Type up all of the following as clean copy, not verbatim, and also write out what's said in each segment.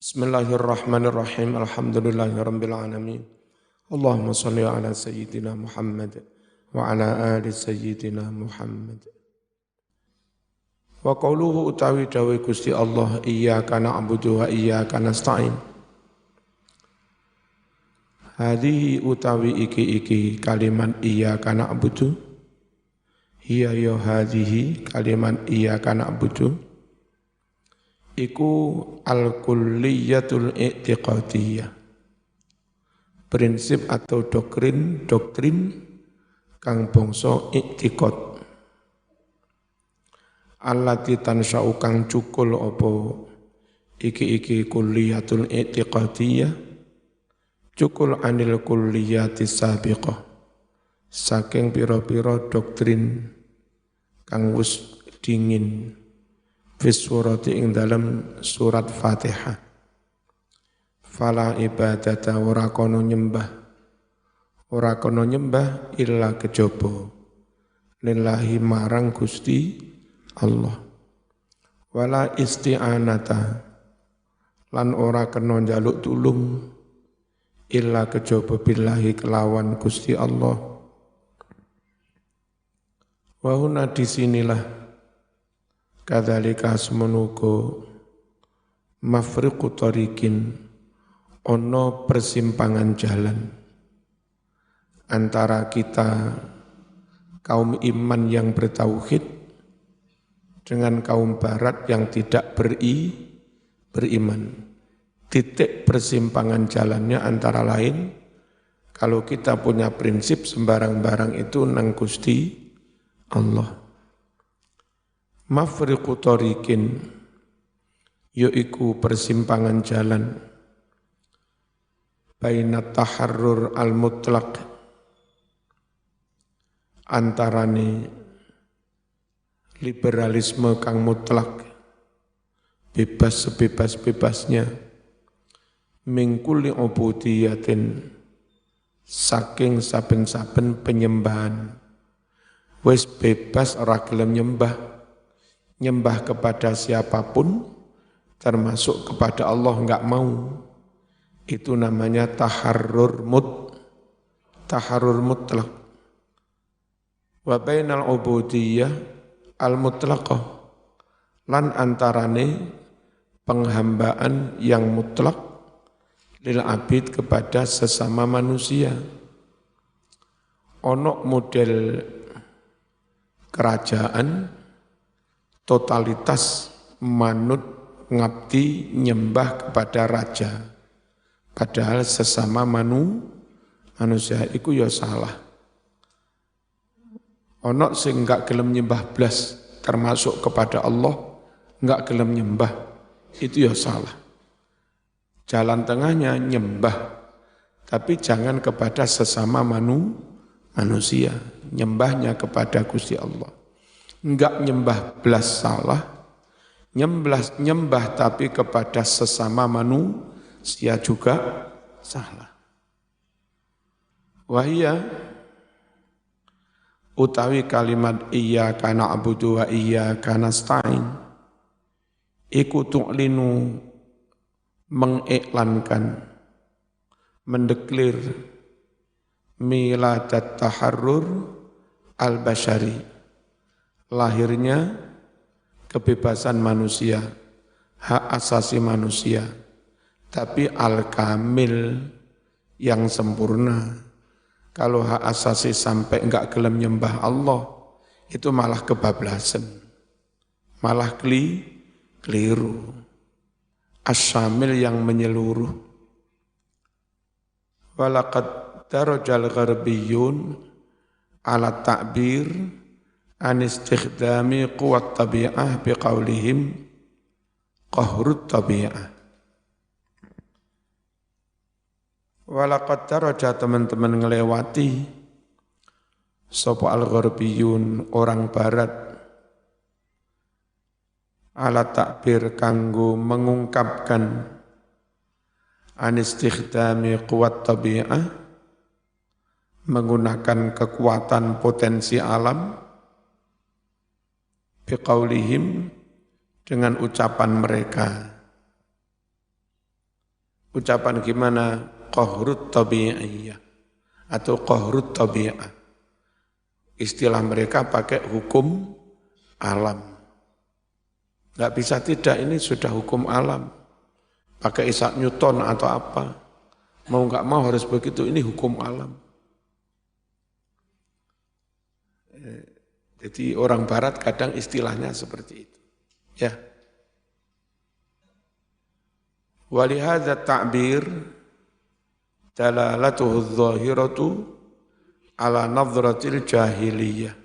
Bismillahirrahmanirrahim. Alhamdulillahirabbil alamin. Allahumma shalli ala sayyidina Muhammad wa ala ali sayyidina Muhammad. Wa qauluhu utawi dawe Gusti Allah, iyyaka na'budu wa iyyaka nasta'in. Hadhihi utawi iki kalimat iyyaka na'budu. Hiya ya hadhihi kalimat iyyaka na'budu. Iku al-kulliyatul i'tiqadiyah. Prinsip atau doktrin kang bangsa i'tiqad. Allati tansya'u kang cukul apa iki kulliyatul i'tiqadiyah. Cukul anil kulliyatis sabiqah. Saking pira-pira doktrin kang wis dingin fi surati ing dalam surat Fatihah. Fala ibadata ora kono nyembah illa kejaba lillahi marang Gusti Allah. Wala isti'anata lan ora kena njaluk tulung illa kejaba billahi kelawan Gusti Allah. Wa huna disinilah kadzalika semenuko mafriqu tariqin ono persimpangan jalan antara kita kaum iman yang bertauhid dengan kaum barat yang tidak beriman. Titik persimpangan jalannya antara lain kalau kita punya prinsip sembarang barang itu nang Gusti Allah. Mafriqu tariqin yaiku persimpangan jalan bainat taharrur al-mutlaq antarane liberalisme kang mutlak bebas sebebas-bebasnya min kulli ubudiyatin saking saben-saben penyembahan wis bebas ora gelem nyembah kepada siapapun, termasuk kepada Allah enggak mau. Itu namanya taharrur mutlaq. Wa bainal ubudiyah al-mutlaqah lan antarane penghambaan yang mutlak lil abid kepada sesama manusia. Ono model kerajaan totalitas manut ngabdi nyembah kepada raja. Padahal sesama manusia iku ya salah. Ono sing enggak gelem nyembah blas termasuk kepada Allah, enggak gelem nyembah. Itu ya salah. Jalan tengahnya nyembah, tapi jangan kepada sesama manusia. Nyembahnya kepada Gusti Allah. Enggak nyembah belas salah, nyembah tapi kepada sesama manusia juga salah. Wahia utawi kalimat iyyaka na'budu wa iyyaka nasta'in iku tu'linu mengiklankan, mendeklir miladat taharrur al-bashari, lahirnya kebebasan manusia, hak asasi manusia, tapi al-kamil yang sempurna. Kalau hak asasi sampai enggak gelem nyembah Allah, itu malah kebablasan, malah keliru. As-syamil yang menyeluruh. Walaqad darajal gharbiyun ala ta'bir an istikhdami quwat tabi'ah biqaulihim qahrut tabi'ah. Walaqad daraja teman-teman ngelewati sapa al-gharbiyun orang barat ala takbir kanggo mengungkapkan an istikhdami quwat tabi'ah menggunakan kekuatan potensi alam biqaulihim dengan ucapan mereka ucapan gimana? Qahrut tabi'iyah atau qahrut tabi'ah. Istilah mereka pakai hukum alam. Nggak bisa tidak, ini sudah hukum alam. Pakai Isaac Newton atau apa. Mau nggak mau harus begitu, ini hukum alam. Jadi orang barat kadang istilahnya seperti itu. Ya. Walihadza ta'bir dalalatuhu adh-dhahiratu ala nadratil jahiliyah.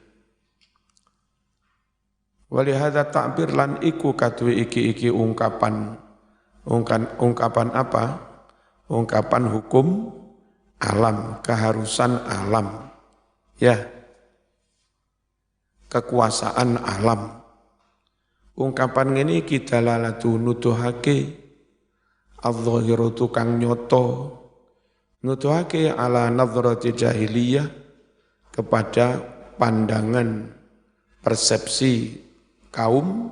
Walihadza ta'bir lan iku kadue iki ungkapan apa? Ungkapan hukum alam, keharusan alam. Ya. Kekuasaan alam. Ungkapan ini kidalalatu nuduhake adh-dhahiratu kang nyoto, nuduhake ala nadrati jahiliyah kepada pandangan persepsi kaum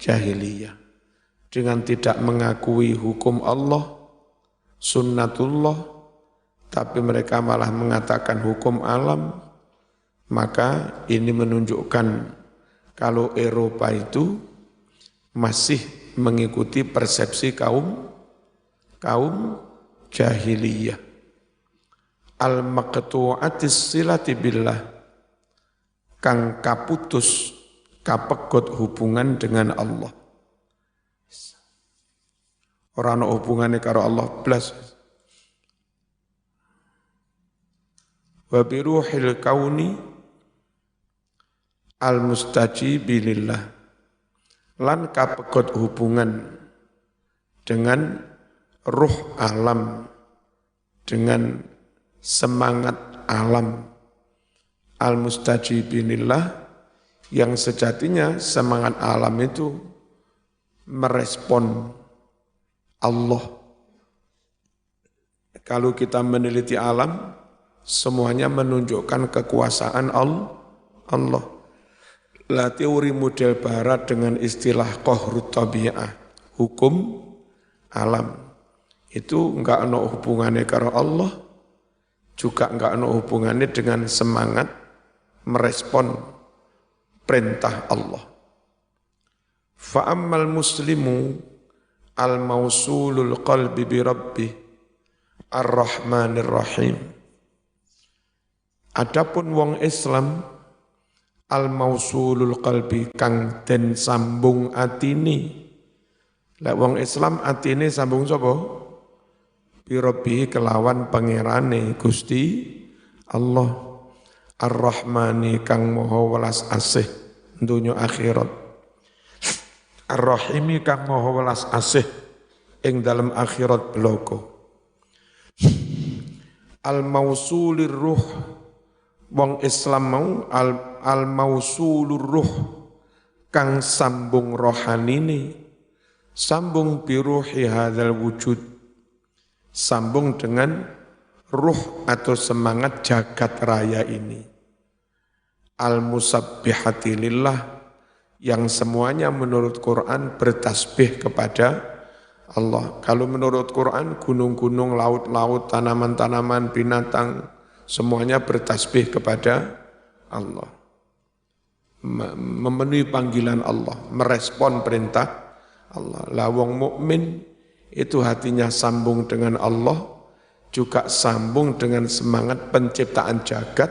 jahiliyah dengan tidak mengakui hukum Allah, sunnatullah, tapi mereka malah mengatakan hukum alam. Maka ini menunjukkan kalau Eropa itu masih mengikuti persepsi kaum jahiliyah. Al-maqtu'atis silati billah, kang kaputus kapegot hubungan dengan Allah. Ora ana hubungane karo Allah blas. Wa bi ruhil kauni al-mustajibi lillah, lan kapegot hubungan dengan ruh alam, dengan semangat alam al-mustajibi lillah, yang sejatinya semangat alam itu merespon Allah. Kalau kita meneliti alam, semuanya menunjukkan kekuasaan Allah. Lah teori model barat dengan istilah qahrut tabi'ah, hukum alam, itu enggak ada hubungannya karo Allah, juga enggak ada hubungannya dengan semangat merespon perintah Allah. Fa'ammal muslimu al-mausulul qalbi bi rabbih ar-rahmanir rahim. Adapun wong Islam al-mausulul qalbi kang den sambung atine. Lah wong Islam atine sambung sapa? Bi rabbih kelawan pangerane Gusti Allah. Ar-Rahmani kang maha welas asih dunya akhirat. Ar-Rahimi kang maha welas asih ing dalam akhirat bloko. Al-mausulir ruh, wong Islam mau al-mausulur ruh kang sambung rohanine, sambung bi ruhi hadzal wujud, sambung dengan ruh atau semangat jagat raya ini. Al-musabbihati lillah, yang semuanya menurut Quran bertasbih kepada Allah. Kalau menurut Quran, gunung-gunung, laut-laut, tanaman-tanaman, binatang, semuanya bertasbih kepada Allah. Memenuhi panggilan Allah, merespon perintah Allah. Lah wong mukmin itu hatinya sambung dengan Allah, juga sambung dengan semangat penciptaan jagat,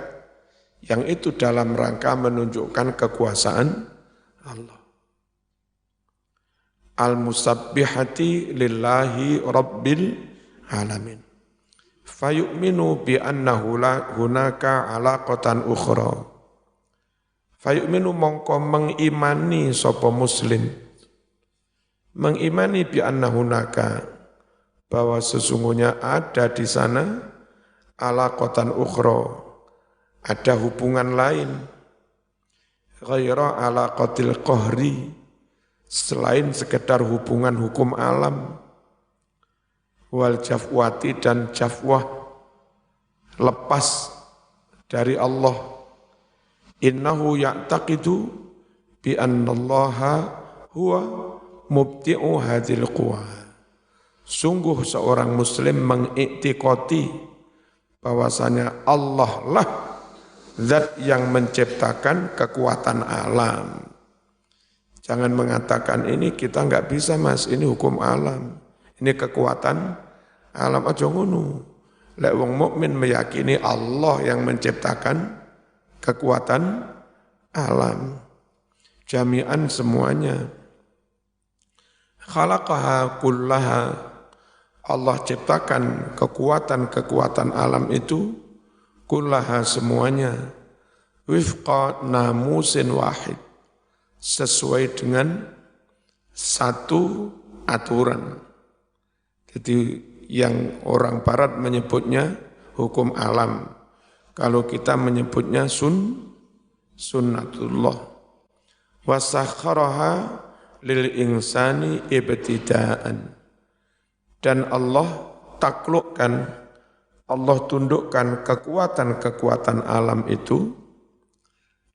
yang itu dalam rangka menunjukkan kekuasaan Allah. Al-musabbihati lillahi rabbil alamin. Fayu'minu bi annahu la hunaka alaqatan ukhra. Fayu'minu mongko mengimani sapa muslim. Mengimani bi annahu hunaka, bahwa sesungguhnya ada di sana alaqatan ukhra, ada hubungan lain, ghaira alaqatil qahri, selain sekedar hubungan hukum alam, wal jafwati, dan jafwah lepas dari Allah. Innahu ya'taqidu bi annallaha huwa mubti'u hadhil quwa. Sungguh seorang muslim mengiktikoti bahwasanya Allah lah zat yang menciptakan kekuatan alam. Jangan mengatakan ini kita enggak bisa mas, ini hukum alam, ini kekuatan alam, aja ngono. Lek wong mukmin meyakini Allah yang menciptakan kekuatan alam. Jami'an semuanya. Khalaqaha kullaha. Allah ciptakan kekuatan-kekuatan alam itu kullaha semuanya. Wifqa namusin wahid. Sesuai dengan satu aturan. Jadi yang orang barat menyebutnya hukum alam. Kalau kita menyebutnya sunnatullah. Wasakharaha lil insani ibtidaan. Dan Allah taklukkan, Allah tundukkan kekuatan-kekuatan alam itu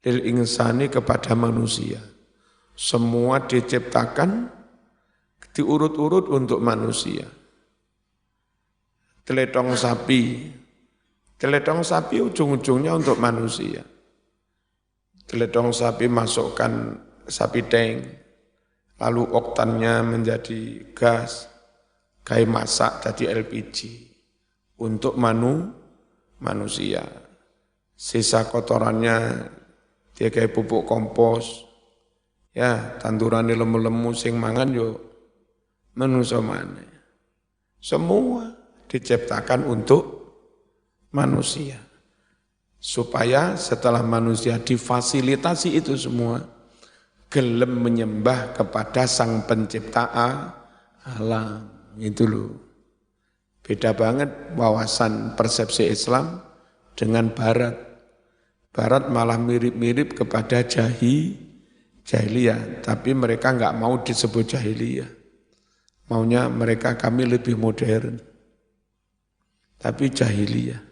lil insani kepada manusia. Semua diciptakan diurut-urut untuk manusia. Teletong sapi ujung-ujungnya untuk manusia. Teletong sapi masukkan sapi tank, lalu oktannya menjadi gas, kayak masak jadi LPG untuk manusia. Sisa kotorannya dia kayak pupuk kompos, ya tandurannya lemu-lemu sing mangan yo manusia mana. Semua diciptakan untuk manusia. Supaya setelah manusia difasilitasi itu semua, gelem menyembah kepada sang pencipta alam. Itu loh. Beda banget wawasan persepsi Islam dengan Barat. Barat malah mirip-mirip kepada jahiliyah, tapi mereka enggak mau disebut jahiliyah. Maunya mereka kami lebih modern. Tapi jahiliyah.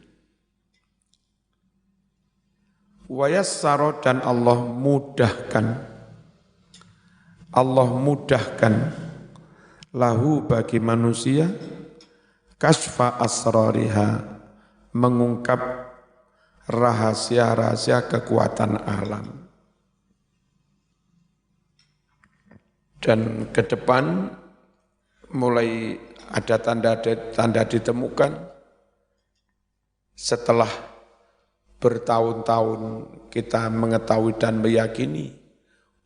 Wa yassara dan Allah mudahkan lahu bagi manusia kasfa asrariha, mengungkap rahasia-rahasia kekuatan alam. Dan ke depan mulai ada tanda ditemukan setelah bertahun-tahun kita mengetahui dan meyakini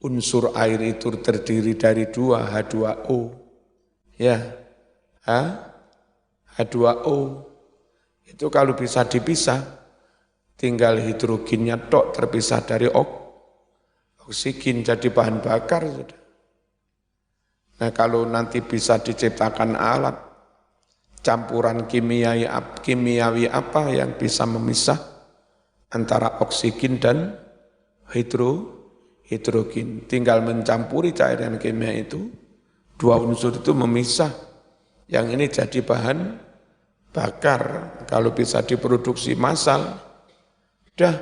unsur air itu terdiri dari dua H2O. Ya, H2O itu kalau bisa dipisah, tinggal hidrogennya tok terpisah dari oksigen jadi bahan bakar sudah. Nah kalau nanti bisa diciptakan alat campuran kimiawi apa yang bisa memisah antara oksigen dan hidrogen, tinggal mencampuri cairan kimia itu, dua unsur itu memisah, yang ini jadi bahan bakar. Kalau bisa diproduksi massal, dah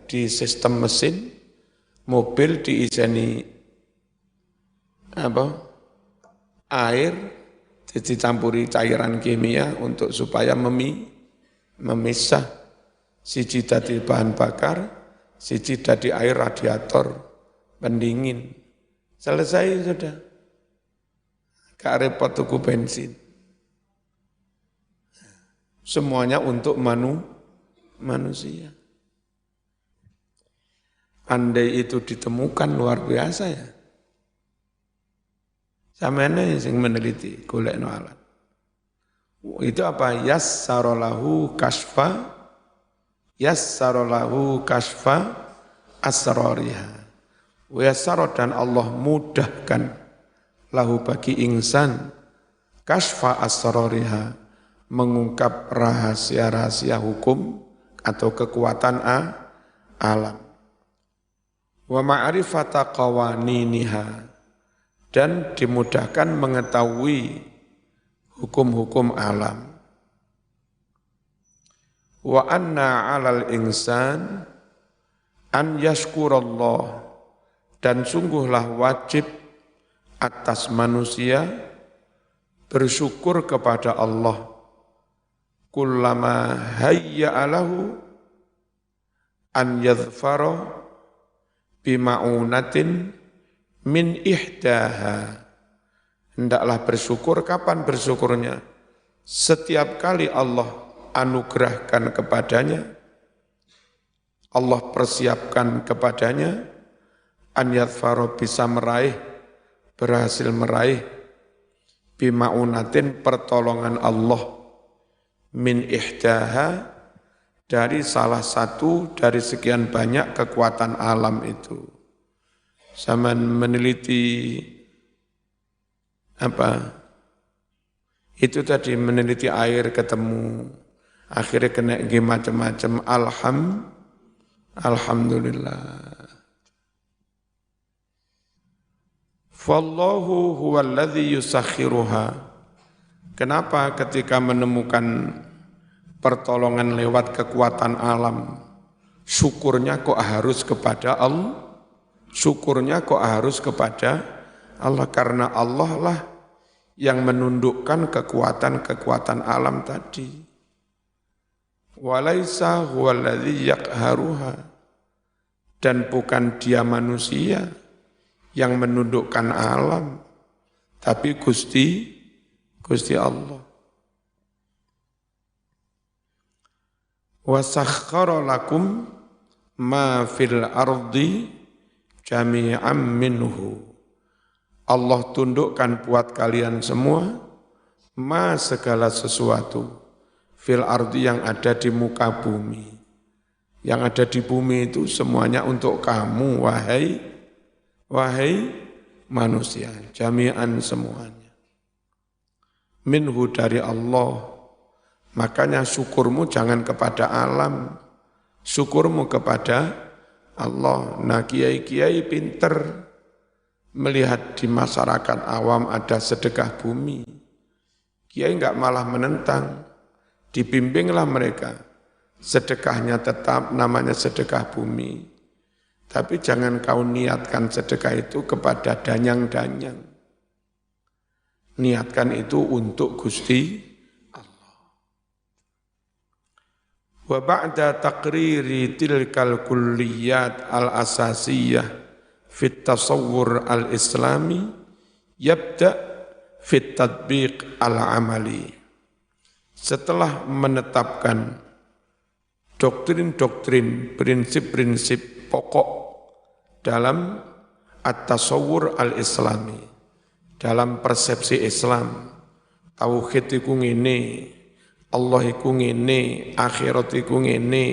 di sistem mesin mobil diiseni air, dicampuri cairan kimia untuk supaya memisah. Siji dadi bahan bakar, siji dadi air radiator pendingin. Selesai sudah. Gak repot tuku bensin. Semuanya untuk manusia. Andai itu ditemukan luar biasa ya. Samane sing meneliti golekno alat. Itu apa? Yassaralahu kasfa asrariha. Wa yassara dan Allah mudahkan lahu bagi insan kasfa asrariha, mengungkap rahasia-rahasia hukum atau kekuatan alam. Wa ma'rifata qawaniniha, dan dimudahkan mengetahui hukum-hukum alam. Wa anna 'alal insan an yashkurallah, dan sungguhlah wajib atas manusia bersyukur kepada Allah. Kullama hayya'alahu an yadhfara bima'unatin min ihdaha. Hendaklah bersyukur. Kapan bersyukurnya? Setiap kali Allah anugerahkan kepadanya, Allah persiapkan kepadanya, an yadhfara bisa berhasil meraih bima'unatin pertolongan Allah, min ihdaha dari salah satu dari sekian banyak kekuatan alam itu. Zaman meneliti itu tadi, meneliti air ketemu, akhirnya kena macam-macam. Alhamdulillah. Wallahu huwallazi yusakhiruha. Kenapa ketika menemukan pertolongan lewat kekuatan alam, syukurnya kok harus kepada Allah? Syukurnya kok harus kepada Allah? Karena Allah lah yang menundukkan kekuatan-kekuatan alam tadi. Walaisa huwallazi yaqharuha. Dan bukan dia manusia yang menundukkan alam, tapi Gusti Allah. Wa sakhkhara lakum ma fil ardi jami'an minhu. Allah tundukkan buat kalian semua segala sesuatu fil ardi yang ada di muka bumi. Yang ada di bumi itu semuanya untuk kamu, wahai manusia, jami'an semuanya. Minhu dari Allah. Makanya syukurmu jangan kepada alam, syukurmu kepada Allah. Nah, kiai-kiai pinter melihat di masyarakat awam ada sedekah bumi. Kiai enggak malah menentang, dibimbinglah mereka. Sedekahnya tetap namanya sedekah bumi. Tapi jangan kau niatkan sedekah itu kepada danyang-danyang. Niatkan itu untuk Gusti Allah. Wa ba'da taqriri tilkal kulliyat al-asasiyah fit tasawwur al-islami yabda fit tatbiq al-amali. Setelah menetapkan doktrin-doktrin, prinsip-prinsip pokok dalam at-tasawwur al-islami, dalam persepsi Islam, tauhid iku ngene, Allah iku ngene, akhirat iku ngene,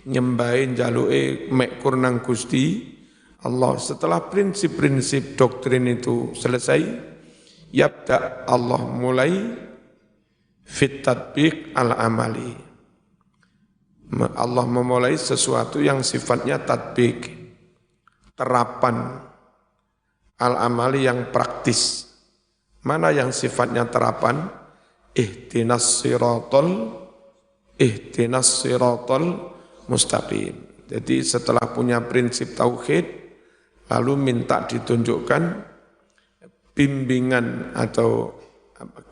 nyembahin jaluke mek nang Gusti Allah. Setelah prinsip-prinsip doktrin itu selesai, yabda Allah mulai fit tatbiq al-amali. Allah memulai sesuatu yang sifatnya tatbiq, terapan al-amali yang praktis. Mana yang sifatnya terapan? Ihdinas siratal mustaqim. Jadi setelah punya prinsip tauhid, lalu minta ditunjukkan bimbingan atau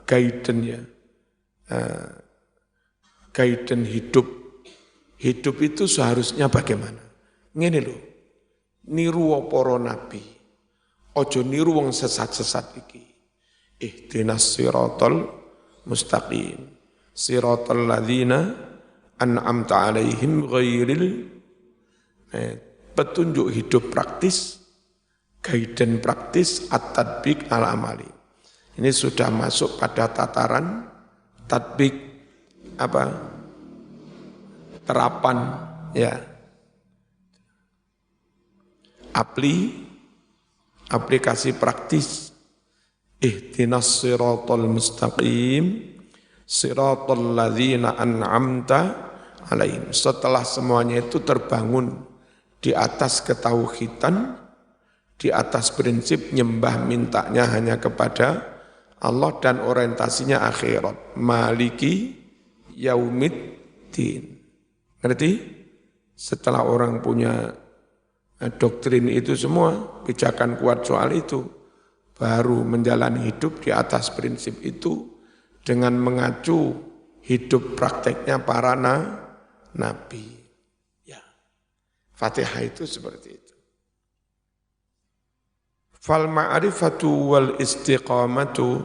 guidance ya. Guidance hidup. Hidup itu seharusnya bagaimana? Ngene lho. Niru para nabi. Ojo niru wong sesat-sesat iki. Ihdinas siratal mustaqim. Siratal ladzina an'amta alaihim ghairil petunjuk hidup praktis, guidance praktis, at-tatbiq al-amali. Ini sudah masuk pada tataran tatbiq terapan ya. Aplikasi praktis. Ihdinas siratal mustaqim siratal ladzina an'amta alaihim. Setelah semuanya itu terbangun di atas ketauhidan, di atas prinsip nyembah mintanya hanya kepada Allah dan orientasinya akhirat. Maliki yaumiddin. Ngerti? Setelah orang punya doktrin itu semua, pijakan kuat soal itu, baru menjalani hidup di atas prinsip itu dengan mengacu hidup prakteknya para nabi. Ya. Fatihah itu seperti itu. Fal ma'rifatu wal istiqamatu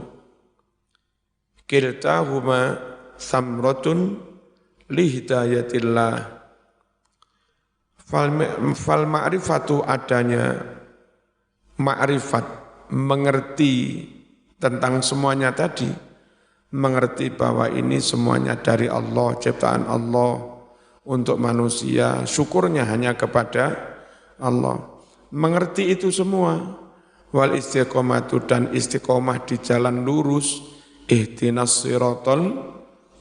kiltahuma samratun li hidayatillah. Fal ma'rifatu adanya ma'rifat, mengerti tentang semuanya tadi, mengerti bahwa ini semuanya dari Allah, ciptaan Allah untuk manusia, syukurnya hanya kepada Allah. Mengerti itu semua, wal istiqomatu dan istiqomah di jalan lurus, ihdinas siratal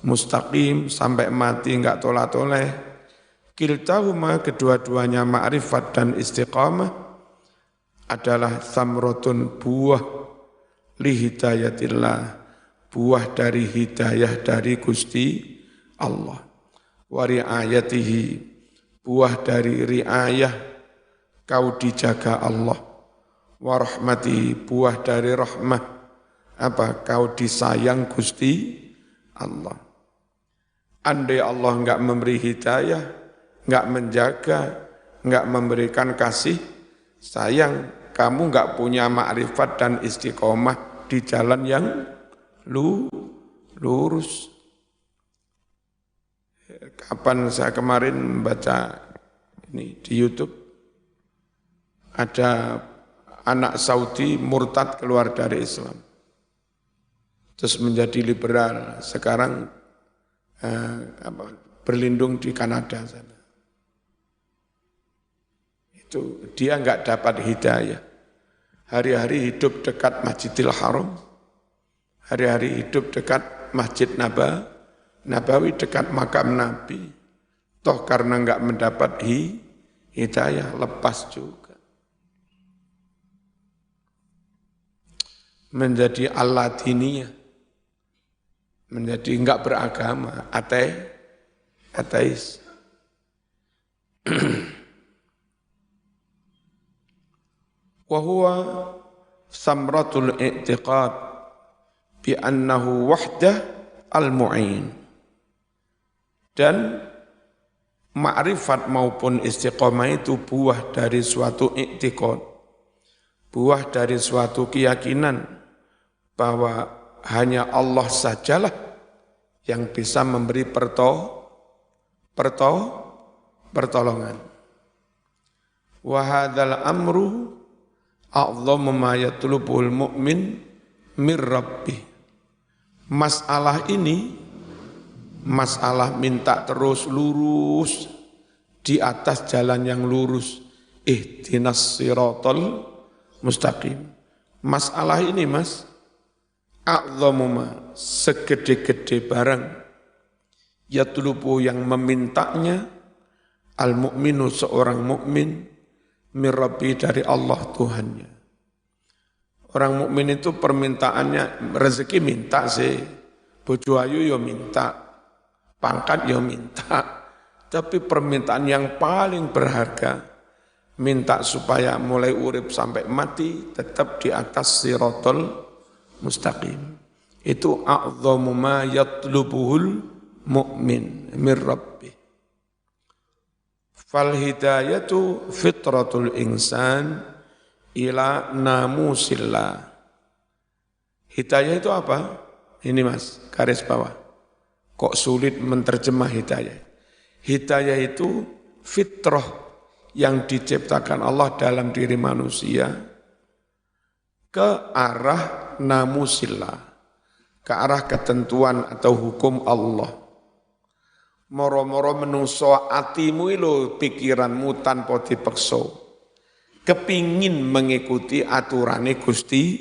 mustaqim sampai mati enggak tolak-toleh. Kiltahuma kedua-duanya ma'rifat dan istiqamah adalah samrotun buah li hidayatillah, buah dari hidayah dari Gusti Allah. Wa riayatihi, buah dari riayah kau dijaga Allah. Wa rahmatihi, buah dari rahmah apa kau disayang Gusti Allah. Andai Allah enggak memberi hidayah, enggak menjaga, enggak memberikan kasih sayang, kamu enggak punya makrifat dan istiqomah di jalan yang lurus. Kapan saya kemarin membaca ini di YouTube, ada anak Saudi murtad keluar dari Islam, terus menjadi liberal, sekarang berlindung di Kanada sana. Itu dia enggak dapat hidayah. Hari-hari hidup dekat Masjidil Haram, hari-hari hidup dekat Masjid Nabawi, dekat makam Nabi. Toh karena enggak mendapat hidayah, lepas juga. Menjadi Alladiniyah, menjadi enggak beragama, ateis. Wa huwa samratul i'tiqad bi annahu wahdah al-mu'in. Dan ma'rifat maupun istiqomah itu buah dari suatu i'tiqad, buah dari suatu keyakinan bahwa hanya Allah sajalah yang bisa memberi pertolongan. Wa hadzal amru a'dhamu ma yatlubul mu'min mir rabbih. Masalah ini, masalah minta terus lurus di atas jalan yang lurus, ihdinas siratal mustaqim. Masalah ini Mas, a'dhamu ma, segede-gede barang, yatlubu yang memintanya, al-mu'minu seorang mukmin, mir rabbi dari Allah Tuhannya. Orang mukmin itu permintaannya, rezeki minta sih, bojo ayu ya minta, pangkat ya minta, tapi permintaan yang paling berharga, minta supaya mulai urip sampai mati tetap di atas siratal mustaqim. Itu a'dhamu ma yatlubuhul mu'min mir rabbih. Fal hidayatu fitratul insan ila namusillah. Hidayah itu apa? Ini Mas, garis bawah. Kok sulit menerjemah hidayah? Hidayah itu fitrah yang diciptakan Allah dalam diri manusia ke arah namusillah, ke arah ketentuan atau hukum Allah. Moro-moro menungso atimu ilo pikiranmu tanpa dipeksa, kepingin mengikuti aturane Gusti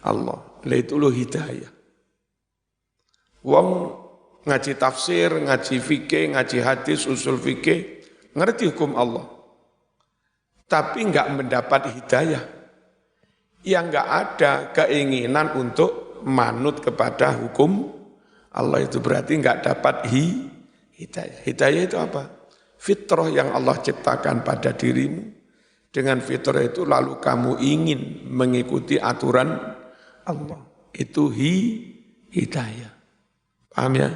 Allah. Lah itu lo hidayah. Wong ngaji tafsir, ngaji fikih, ngaji hadis, usul fikih, ngerti hukum Allah, tapi enggak mendapat hidayah. Yang enggak ada keinginan untuk manut kepada hukum Allah, itu berarti enggak dapat hidayah. Hidayah itu apa? Fitrah yang Allah ciptakan pada dirimu, Dengan fitrah itu lalu kamu ingin mengikuti aturan Allah. Itu hidayah. Paham ya?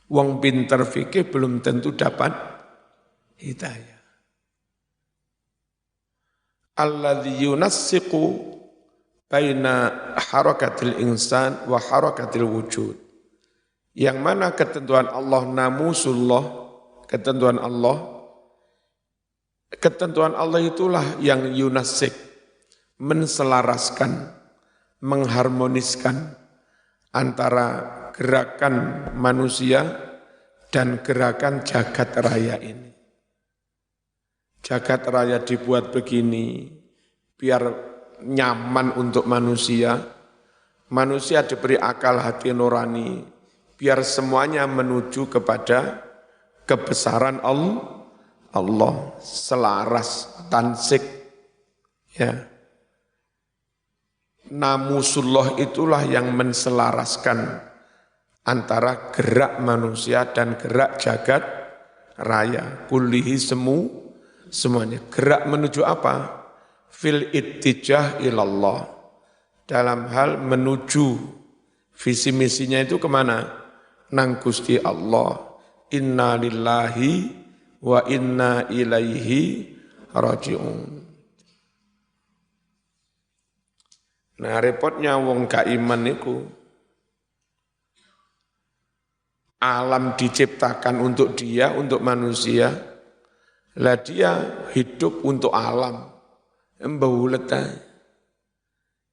Wong pinter fikih belum tentu dapat hidayah. Alladzi yunassiqu baina harakatil insan wa harakatil wujud. Yang mana ketentuan Allah namusullah, ketentuan Allah itulah yang yunasik, menselaraskan, mengharmoniskan antara gerakan manusia dan gerakan jagat raya ini. Jagat raya dibuat begini, biar nyaman untuk manusia. Manusia diberi akal hati nurani, biar semuanya menuju kepada kebesaran Allah, selaras, tansik. Ya. Namusullah itulah yang menselaraskan antara gerak manusia dan gerak jagat raya. Kullihi semuanya. Gerak menuju apa? Fil ittijah ilallah. Dalam hal menuju visi misinya itu kemana? Nang Gusti Allah. Inna lillahi wa inna ilaihi raji'un. Nah repotnya wong gak iman niku. Alam diciptakan untuk dia, untuk manusia. Lah dia hidup untuk alam. Mbaulet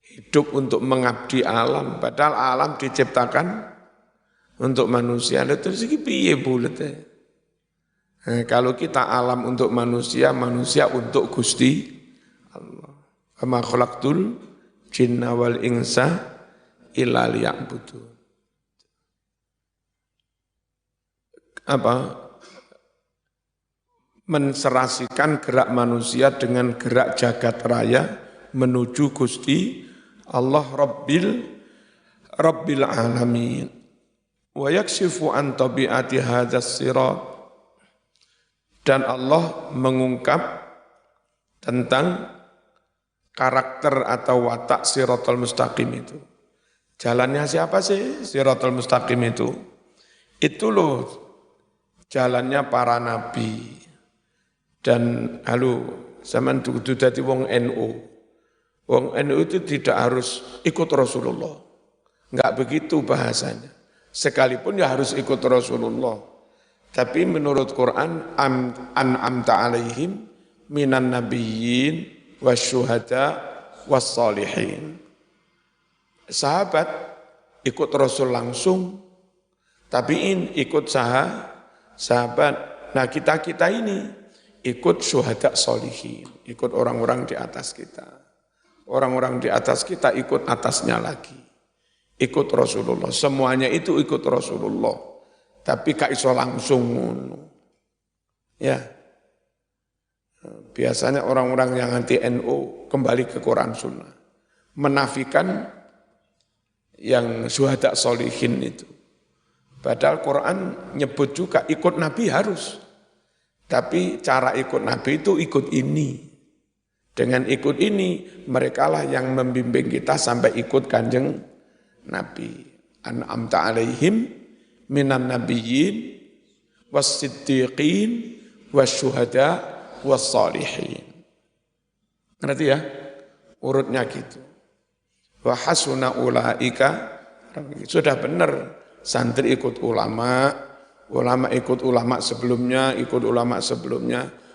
hidup untuk mengabdi alam. Padahal alam diciptakan untuk manusia. Lah terus iki piye bulet? Nah, kalau kita alam untuk manusia, manusia untuk Gusti Allah. Kama khalaqtul jinna wal insa illa liya'budun. Menserasikan gerak manusia dengan gerak jagat raya menuju Gusti Allah Rabbil alamin. Wa yakshifu an tabi'ati hadzal sirat. Dan Allah mengungkap tentang karakter atau watak siratal mustaqim itu. Jalannya siapa sih siratal mustaqim itu? Itu loh jalannya para nabi. Dan zaman kudu dadi wong NU. Wong NU itu tidak harus ikut Rasulullah. Enggak begitu bahasanya. Sekalipun ya harus ikut Rasulullah. Tapi menurut Quran an'amta alaihim minan nabiyyin wasyuhada wassalihin. Sahabat ikut Rasul langsung, tabi'in ikut sahabat. Nah kita ini ikut syuhada solihin, ikut orang-orang di atas kita. Orang-orang di atas kita ikut atasnya lagi. Ikut Rasulullah, semuanya itu ikut Rasulullah. Tapi gak iso langsung. Ya. Biasanya orang-orang yang anti NU kembali ke Quran Sunnah. Menafikan yang syuhada solihin itu. Padahal Quran nyebut juga ikut Nabi harus. Tapi cara ikut Nabi itu ikut ini. Dengan ikut ini, merekalah yang membimbing kita sampai ikut kanjeng Nabi. An'amta alaihim minan nabiyyin was-siddiqin wasyuhada was-salihin. Ngerti ya? Urutnya gitu. Wa hasuna ulaika, sudah benar santri ikut ulama, ulama ikut ulama sebelumnya,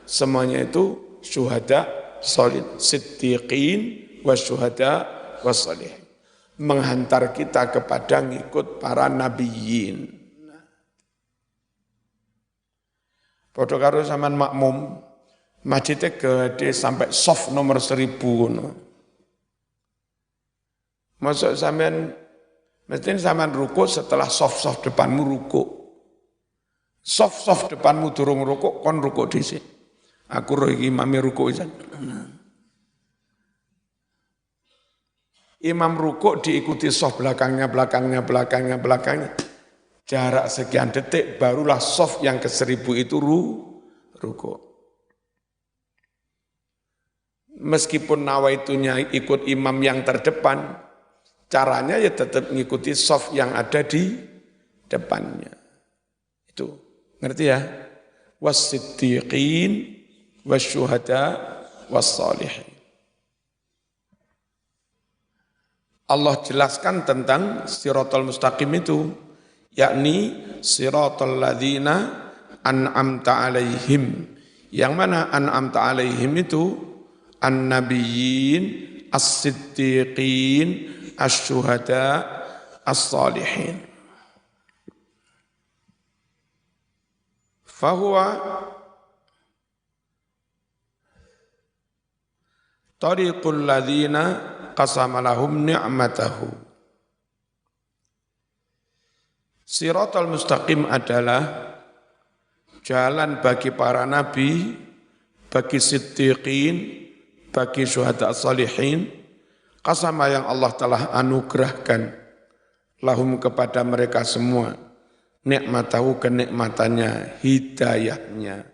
semuanya itu syuhada, siddiqin wasyuhada was-salihin. Menghantar kita kepada ngikut para nabiyyin. Padha karo sampean makmum, masjidnya gede sampai soft nomor 1000 ngono. Masuk sampean mesti sampean ruku setelah soft depanmu ruku. Soft depanmu durung ruku kon ruku dhisik. Aku roh iki imame ruku isan. Imam ruku diikuti soft belakangnya. Jarak sekian detik barulah soft yang ke 1000 itu ruku. meskipun nawaitunya ikut imam yang terdepan, caranya ya tetap mengikuti shaf yang ada di depannya. Itu, ngerti ya? Was-siddiqin, was-syuhada, was-salihin. Allah jelaskan tentang siratal mustaqim itu, yakni siratal ladzina an'amta alaihim. Yang mana an'amta alaihim itu an-nabiyyin, as-siddiqin, asy-syuhada, as-salihin. Fahuwa tariqul ladzina qasama lahum ni'matahu. Siratal mustaqim adalah jalan bagi para nabi, bagi siddiqin, bagi syuhada salihin, qasama yang Allah telah anugerahkan lahum kepada mereka semua, nikmatahu kenikmatannya, hidayahnya.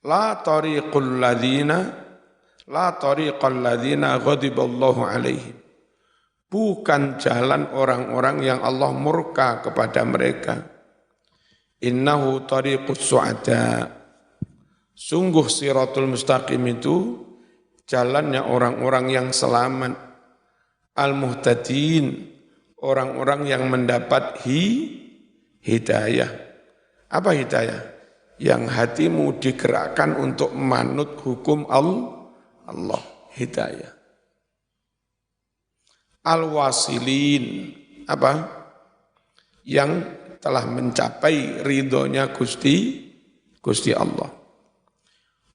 La tariqul ladzina ghadiballahu alaihim. Bukan jalan orang-orang yang Allah murka kepada mereka. Innahu tariqus su'ada. Sungguh siratul mustaqim itu jalannya orang-orang yang selamat. Al-muhtadin, orang-orang yang mendapat hidayah. Apa hidayah? Yang hatimu digerakkan untuk manut hukum Allah, hidayah. Al-wasilin, apa? Yang telah mencapai ridhonya Gusti Allah.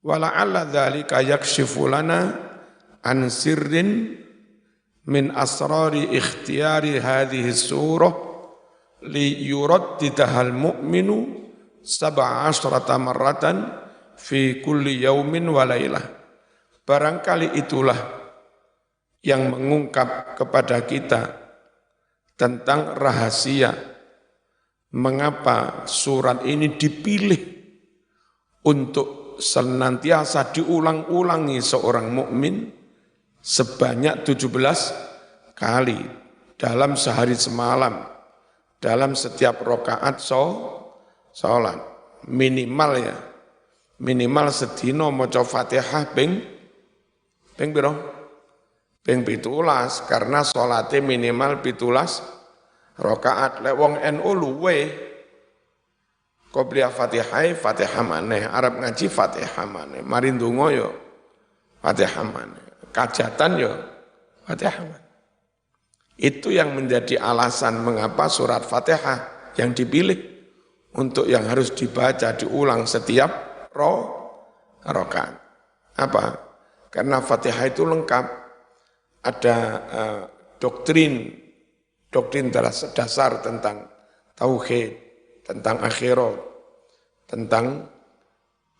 Wala'alla dzalika yakshifu lana an sirrin min asrari ikhtiyari hadhihi surah li yuraddidahal mu'minu 17 marratan fi kulli yaumin wa lailah. Barangkali itulah yang mengungkap kepada kita tentang rahasia mengapa surat ini dipilih untuk senantiasa diulang-ulangi seorang mukmin sebanyak 17 kali dalam sehari semalam, dalam setiap rakaat sholat. Minimal sedina maca Fatihah ping piro? Ping 17, karena salate minimal 17 rakaat. Lek wong NU luwe qobliyah Fatihah maneh, arep ngaji Fatihah maneh, mari ndonga yo Fatihah maneh, kajatan yo Fatihah maneh. Itu yang menjadi alasan mengapa surat Fatihah yang dipilih untuk yang harus dibaca diulang setiap rakaat. Apa? Karena Fatihah itu lengkap, ada doktrin dasar tentang tauhid, tentang akhirat, tentang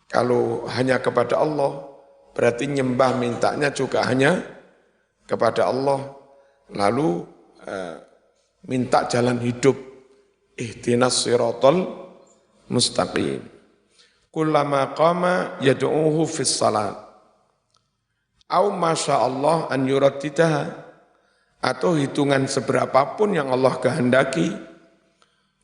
kalau hanya kepada Allah, berarti nyembah mintanya juga hanya kepada Allah. Lalu minta jalan hidup, ihdinas siratal mustaqim. Kullama qama yad'uhu fis salat. Au masya Allah an yuraddidaha, atau hitungan seberapapun yang Allah kehendaki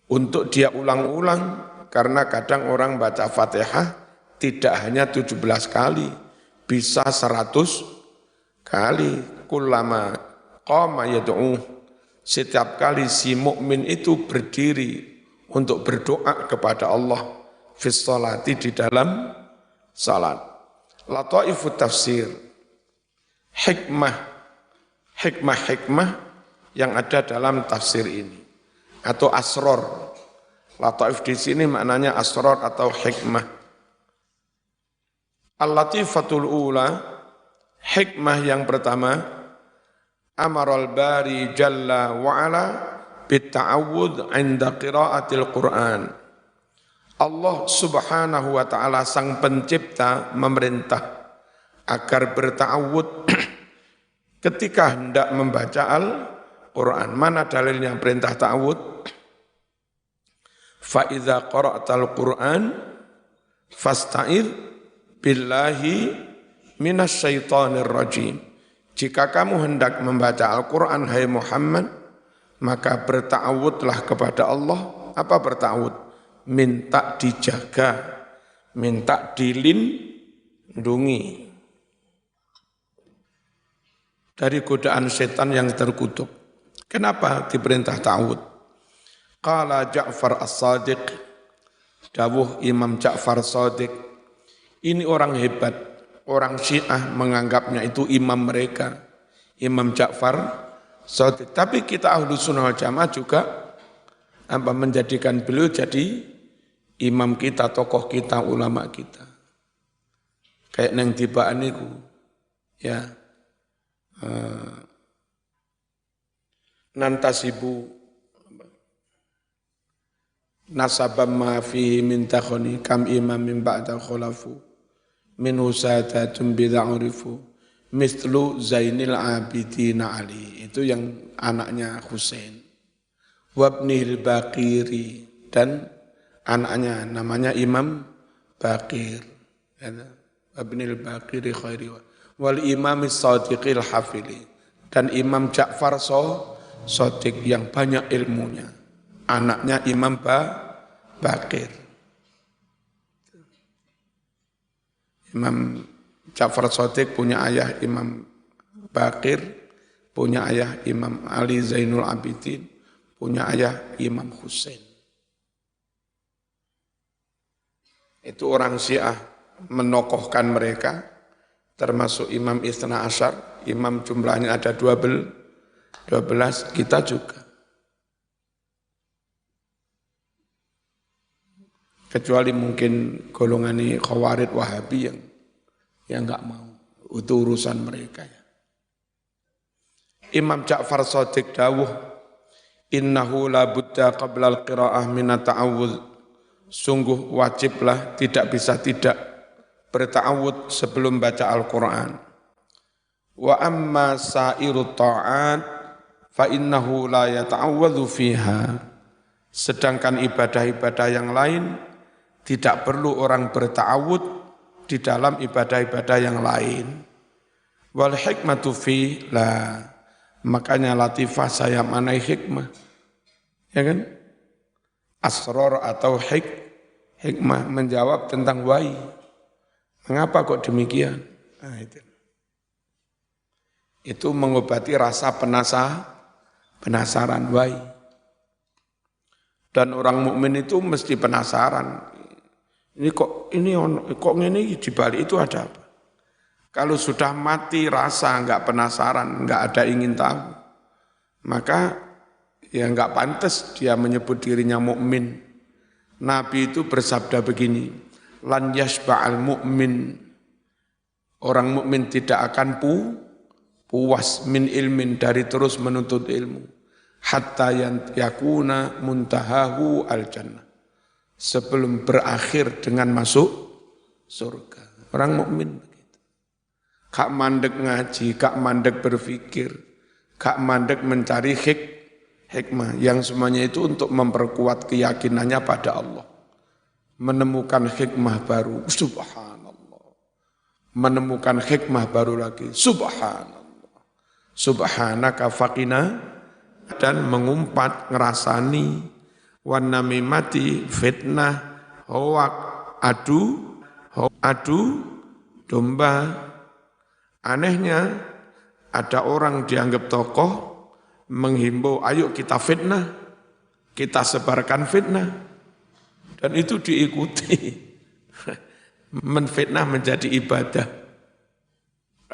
untuk dia ulang-ulang, karena kadang orang baca Fatihah tidak hanya 17 kali, bisa 100 kali. Kullama qama yad'u, setiap kali si mukmin itu berdiri untuk berdoa kepada Allah fis sholati, di dalam salat. Lataifut tafsir, hikmah yang ada dalam tafsir ini, atau asror. Lataif di sini maknanya asror atau hikmah. Al-latifatul ula, hikmah yang pertama, amaral bari jalla wa'ala bitta'awudh 'inda qiraatil Qur'an. Allah subhanahu wa ta'ala sang pencipta memerintah agar berta'awud ketika hendak membaca Al-Quran. Mana dalilnya perintah ta'awud? فَإِذَا قَرَأْتَ الْقُرْآنَ فَاسْتَعِذْ بِاللَّهِ minasyaitonir rajim. Jika kamu hendak membaca Al-Quran, hai Muhammad, maka berta'awudlah kepada Allah. Apa berta'awud? Minta dijaga, minta dilindungi dari godaan setan yang terkutuk. Kenapa diperintah ta'awud? Qala Ja'far as-Sadiq, dawuh Imam Ja'far Sadiq, ini orang hebat. Orang Syiah menganggapnya itu imam mereka, Imam Ja'far Sadiq. Tapi kita Ahlus Sunnah wal Jamaah juga menjadikan beliau jadi imam kita, tokoh kita, ulama kita. Kayak nang tibaan niku, ya. Nantasibu nasabam ma fihi min takhoni kam imam min ba'da khulafu min usadatun bida'urifu mislu Zainil Abidin Ali. Itu yang anaknya Husain. Wabnihil Baqiri, dan anaknya namanya Imam Baqir. Wabnihil Baqiri khairi wal imamis sadiqil hafili, dan Imam Ja'far Shadiq yang banyak ilmunya. Anaknya Imam Baqir. Imam Ja'far Shadiq punya ayah Imam Baqir, punya ayah Imam Ali Zainul Abidin, punya ayah Imam Husain. Itu orang Syiah menokohkan mereka, termasuk Imam Itsna Asyar, imam jumlahnya ada 12, kita juga. Kecuali mungkin golongan ini Khawarij Wahabi yang enggak mau. Itu urusan mereka ya. Imam Ja'far Shadiq dawuh, innahu la budda qabla al-qira'ah min at-ta'awudz. Sungguh wajiblah, tidak bisa tidak berta'awudz sebelum baca Al-Qur'an. Wa amma sa'iru ta'at fa innahu la yata'awwadzu fiha. Sedangkan ibadah-ibadah yang lain tidak perlu orang berta'awud di dalam ibadah-ibadah yang lain. Wal hikmatu fi la, makanya latifah saya manai hikmah. Ya kan? Asror atau hikmah menjawab tentang wahyu. Mengapa kok demikian? Nah, itu mengobati rasa penasaran wahyu. Dan orang mukmin itu mesti penasaran. Ini kok ngene di balik itu ada apa? Kalau sudah mati rasa enggak penasaran, enggak ada ingin tahu, maka ya enggak pantas dia menyebut dirinya mukmin. Nabi itu bersabda begini, lan yashba'al mu'min, orang mukmin tidak akan puas min ilmin, dari terus menuntut ilmu, hatta yakuna muntahahu al-jannah, sebelum berakhir dengan masuk surga. Orang mukmin begitu. Kak mandek ngaji, kak mandek berpikir, kak mandek mencari hikmah, yang semuanya itu untuk memperkuat keyakinannya pada Allah. Menemukan hikmah baru, subhanallah. Menemukan hikmah baru lagi, subhanallah. Subhanaka faqina, dan mengumpat, ngerasani, wanamimati, fitnah, hoak, adu domba. Anehnya ada orang dianggap tokoh menghimbau, ayo kita fitnah, kita sebarkan fitnah, dan itu diikuti. Menfitnah menjadi ibadah.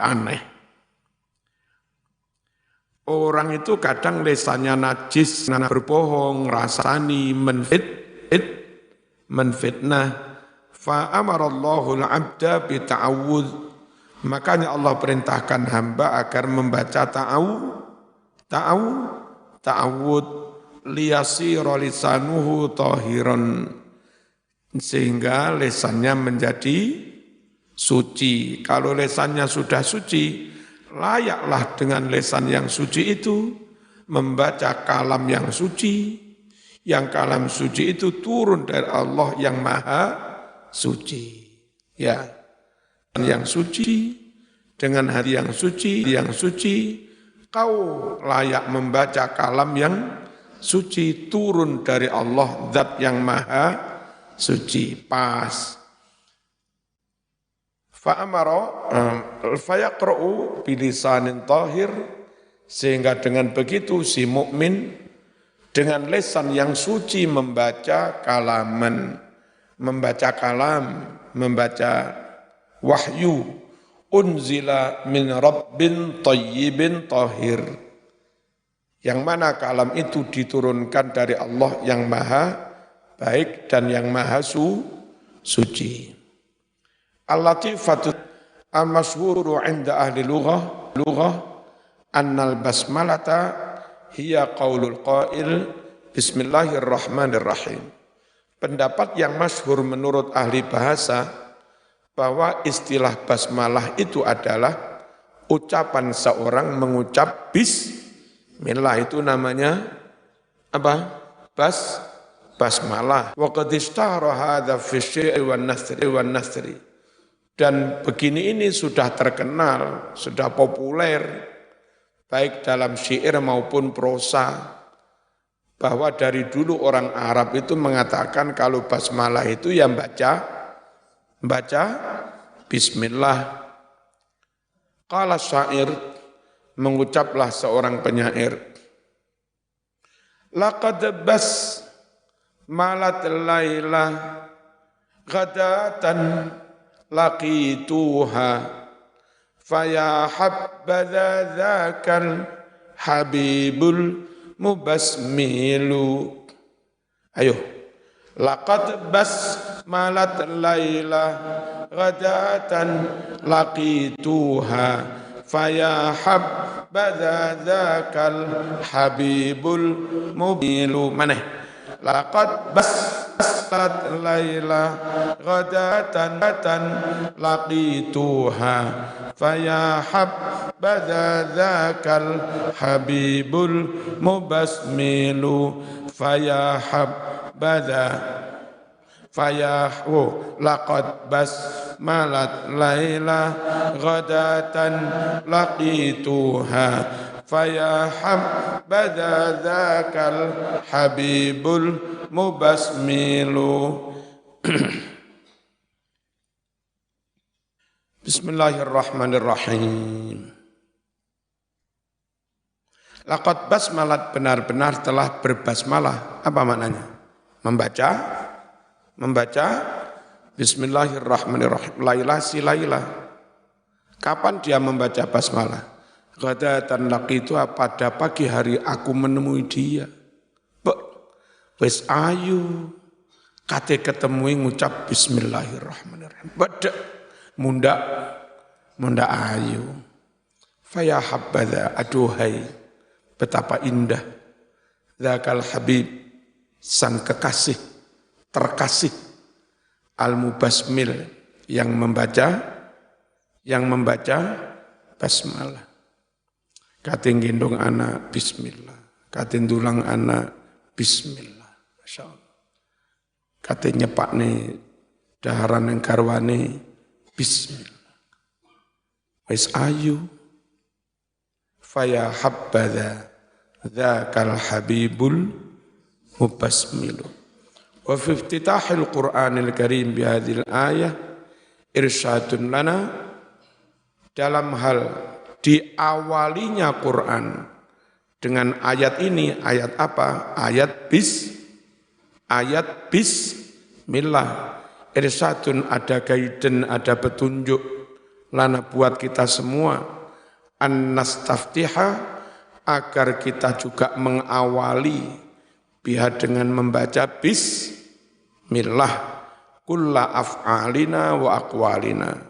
Aneh. Orang itu kadang lesannya najis, berbohong, rasani, menfitnah. Fa'amarallahu al-abda bita'awudz. Makanya Allah perintahkan hamba agar membaca ta'awud liyasira lisanuhu tahiran, sehingga lesannya menjadi suci. Kalau lesannya sudah suci, layaklah dengan lesan yang suci itu membaca kalam yang suci. Yang kalam suci itu turun dari Allah yang maha suci. Ya, yang suci dengan hati yang suci, kau layak membaca kalam yang suci, turun dari Allah, zat yang maha suci. Pas. Fa'amara fayaqra'u bilisanin tahir, sehingga dengan begitu si mukmin dengan lisan yang suci membaca kalaman, membaca kalam, membaca wahyu, unzila min rabbin tayyibin tahir, yang mana kalam itu diturunkan dari Allah yang maha baik dan yang maha suci. Al-latifatu al-masyhuru 'inda ahli lughah annal basmalata hiya qaulul qail bismillahirrahmanirrahim. Pendapat yang masyhur menurut ahli bahasa bahwa istilah basmalah itu adalah ucapan seorang mengucap bismillah, itu namanya apa? Basmalah. Wa qad ishtahara hadza fi syi'ri wan nasri. Dan begini ini sudah terkenal, sudah populer, baik dalam syair maupun prosa, bahwa dari dulu orang Arab itu mengatakan kalau basmalah itu ya baca bismillah. Qala syair, mengucaplah seorang penyair, laqad basmalat laila ghadatan laqituha faya habbaza dzakal habibul mubasmilu. Ayo, laqad basmalat laila ghadatan laqituha faya habbaza dzakal habibul mubilu. Mana? Laqad basmalat laila ghadatan laqituha faya habbaza dzakal habibul mubasmilu faya habbaza laqad basmalat laila ghadatan laqituha faya habbaza dzakal habibul mubasmilu. Bismillahirrahmanirrahim. Laqad basmalat, benar-benar telah berbasmalah. Apa maknanya? Membaca Bismillahirrahmanirrahim. Lailah si Lailah. Kapan dia membaca basmalah? Ghadatan laqitu, pada pagi hari aku menemui dia. Wes ayu kate ketemu ngucap Bismillahirrahmanirrahim. Bedek munda ayu. Faya habbaza, aduhai betapa indah, dzakal habib, sang kekasih terkasih, al-mubasmil, yang membaca basmalah. Kating gendong anak bismillah, kating tulang anak bismillah, masya Allah. Kating nyepakne daharan yang garwane bismillah. Wais ayu faya habbaza dzakal habibul mubasmilu. Wa fi iftitahil Qur'anil Karim bi hadhil ayah irsyadun lana, dalam hal diawalinya Quran dengan ayat ini. Ayat apa? Ayat bismillah. Irsyadun, ada guidance, ada petunjuk lana buat kita semua, an nastaftiha, agar kita juga mengawali biha dengan membaca bismillah kulla af'alina wa aqwalina,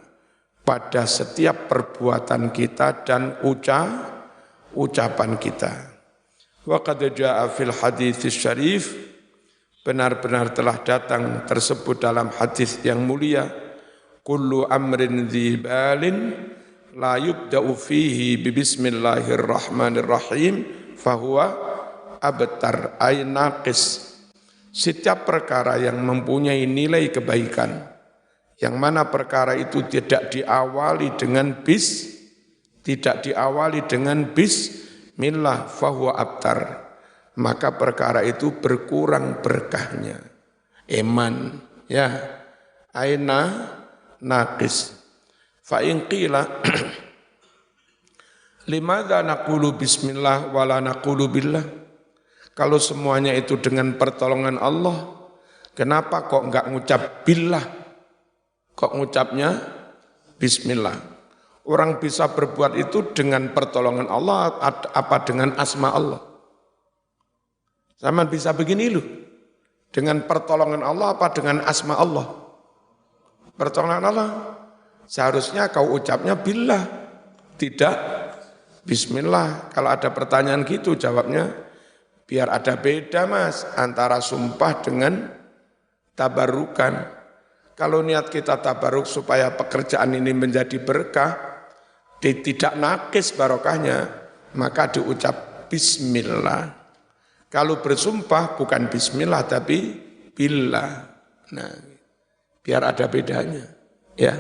pada setiap perbuatan kita dan ucapan kita. Wa qad jaa'a fil hadits syarif, benar-benar telah datang tersebut dalam hadis yang mulia, kullu amrin dzibalin la yubda'u fihi bi bismillahirrahmanirrahim fahuwa abtar ay naqis. Setiap perkara yang mempunyai nilai kebaikan, yang mana perkara itu tidak diawali dengan tidak diawali dengan bismillah fahuwa abtar, maka perkara itu berkurang berkahnya. Eman, ya, aina naqis. Fa in qila limadza naqulu bismillah wala naqulu billah? Kalau semuanya itu dengan pertolongan Allah, kenapa kok enggak ngucap billah? Kok ngucapnya bismillah? Orang bisa berbuat itu dengan pertolongan Allah apa dengan asma Allah? Zaman bisa begini loh. Dengan pertolongan Allah apa dengan asma Allah? Pertolongan Allah. Seharusnya kau ucapnya billah, tidak bismillah. Kalau ada pertanyaan gitu jawabnya, biar ada beda mas antara sumpah dengan tabarukan. Kalau niat kita tabaruk supaya pekerjaan ini menjadi berkah, tidak nakis barokahnya, maka diucap bismillah. Kalau bersumpah bukan bismillah tapi billah. Nah, biar ada bedanya, ya.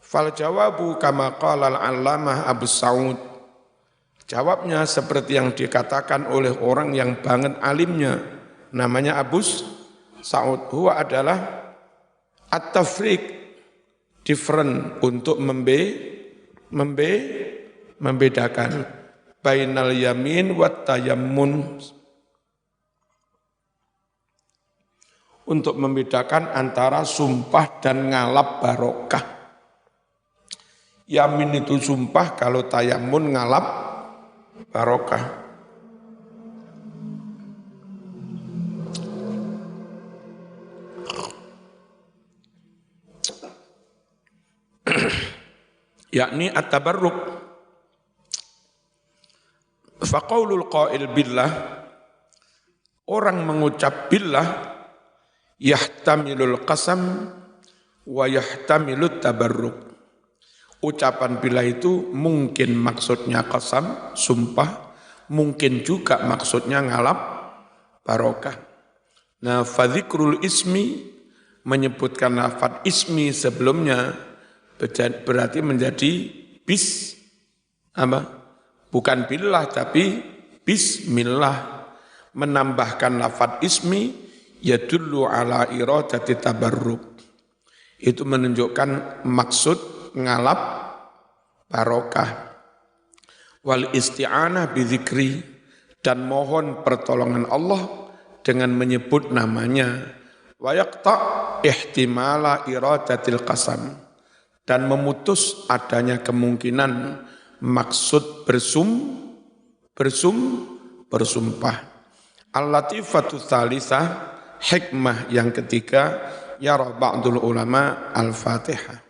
Fal jawabu kama qala al-allamah Abu Sa'ud. Jawabnya seperti yang dikatakan oleh orang yang banget alimnya, namanya Abu Sa'ud. Huwa adalah at-tafriq, different, untuk membedakan bainal yamin wat tayammun, untuk membedakan antara sumpah dan ngalap barokah. Yamin itu sumpah, kalau tayammun ngalap barokah. Yakni at-tabarruk. Faqaulul qail billah, orang mengucap billah yahtamilul qasam wa yahtamilut tabarruk. Ucapan billah itu mungkin maksudnya qasam, sumpah, mungkin juga maksudnya ngalap barokah. Nah, fadhikrul ismi, menyebutkan lafaz ismi sebelumnya berarti menjadi bukan billah tapi bismillah. Menambahkan lafaz ismi yadullu ala iradati tabarruk. Itu menunjukkan maksud ngalap barokah. Wal isti'anah bidzikri, dan mohon pertolongan Allah dengan menyebut namanya. Wa yaqta' ihtimala iradatil qasam, dan memutus adanya kemungkinan maksud bersumpah. Al-latifatu tsalisah, hikmah yang ketiga, yara ba'dul ulama al-Fatihah.